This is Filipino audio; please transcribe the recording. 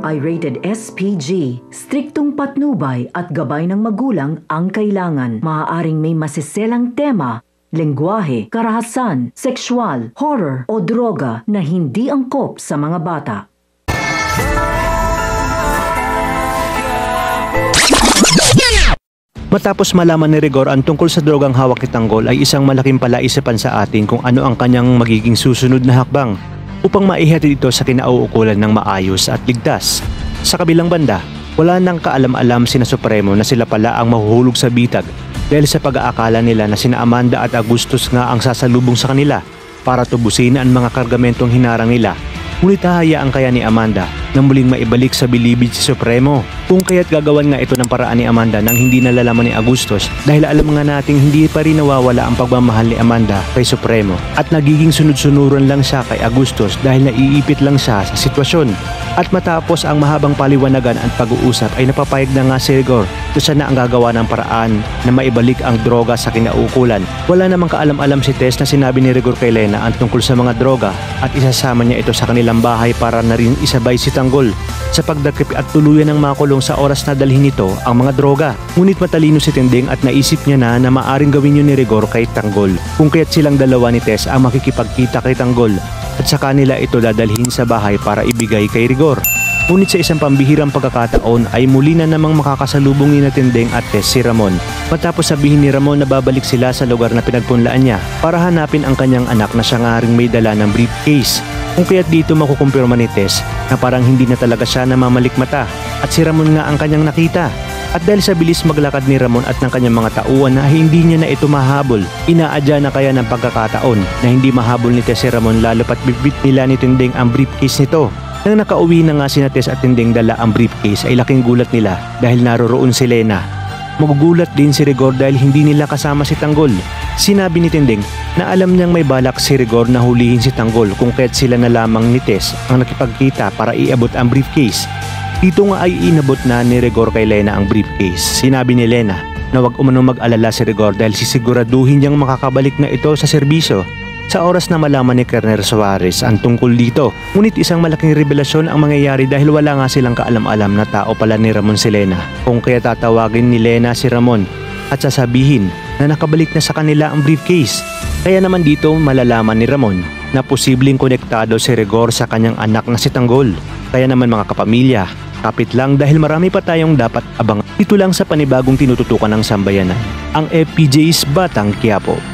ay rated SPG. Striktong patnubay at gabay ng magulang ang kailangan. Maaaring may masiselang tema, lengguwahe, karahasan, sexual, horror o droga na hindi angkop sa mga bata. Matapos malaman ni Rigor ang tungkol sa drogang hawak ni Tanggol ay isang malaking palaisipan sa atin kung ano ang kanyang magiging susunod na hakbang upang maihatid ito sa kinauukulan ng maayos at ligtas. Sa kabilang banda, wala nang kaalam-alam sina Supremo na sila pala ang mahuhulog sa bitag dahil sa pag-aakala nila na sina Amanda at Agustus nga ang sasalubong sa kanila para tubusin ang mga kargamentong hinarang nila. Ngunit hahayaan kaya ni Amanda na muling maibalik sa bilibid si Supremo? Kung kaya't gagawan nga ito ng paraan ni Amanda nang hindi nalalaman ni Agustus dahil alam nga nating hindi pa rin nawawala ang pagmamahal ni Amanda kay Supremo at nagiging sunod-sunuran lang siya kay Agustus dahil naiipit lang siya sa sitwasyon. At matapos ang mahabang paliwanagan at pag-uusap ay napapayag na nga si Rigor na siya na ang gagawa ng paraan na maibalik ang droga sa kinauukulan. Wala namang kaalam-alam si Tess na sinabi ni Rigor kay Lena ang tungkol sa mga droga at isasama niya ito sa kanilang bahay para na rin isabay si Tanggol sa pagdakip at tuluyan ng makulong sa oras na dalhin nito ang mga droga. Ngunit matalino si Tinding at naisip niya na maaring gawin yun ni Rigor kay Tanggol kung kaya't silang dalawa ni Tess ang makikipagkita kay Tanggol at sa kanila ito dadalhin sa bahay para ibigay kay Rigor. Ngunit sa isang pambihirang pagkakataon ay muli na namang makakasalubong ni Tinding at Tess si Ramon. Matapos sabihin ni Ramon na babalik sila sa lugar na pinagpunlaan niya para hanapin ang kanyang anak na siya nga ring may dala ng briefcase. Kung kaya't dito makukumpirma ni Tess na parang hindi na talaga siya namamalikmata at si Ramon nga ang kanyang nakita. At dahil sa bilis maglakad ni Ramon at ng kanyang mga tauhan na hindi niya na ito mahabol, inaadya na kaya ng pagkakataon na hindi mahabol ni Tess si Ramon lalo pat bitbit nila ni Tinding ang briefcase nito. Nang nakauwi na nga sina Tess at Tinding dala ang briefcase ay laking gulat nila dahil naroroon si Lena. Magugulat din si Rigor dahil hindi nila kasama si Tanggol. Sinabi ni Tinding na alam niyang may balak si Rigor na hulihin si Tanggol kung kaya't sila na lamang ni Tess ang nakipagkita para iabot ang briefcase. Dito nga ay inabot na ni Rigor kay Lena ang briefcase. Sinabi ni Lena na wag umanong mag-alala si Rigor dahil sisiguraduhin niyang makakabalik na ito sa serbisyo sa oras na malaman ni Colonel Suarez ang tungkol dito. Ngunit isang malaking revelasyon ang mangyayari dahil wala nga silang kaalam-alam na tao pala ni Ramon si Lena. Kung kaya tatawagin ni Lena si Ramon at sasabihin na nakabalik na sa kanila ang briefcase. Kaya naman dito malalaman ni Ramon na posibleng konektado si Rigor sa kanyang anak na si Tanggol. Kaya naman mga kapamilya, kapit lang dahil marami pa tayong dapat abangan. Dito lang sa panibagong tinututukan ng sambayanan, ang FPJ's Batang Quiapo.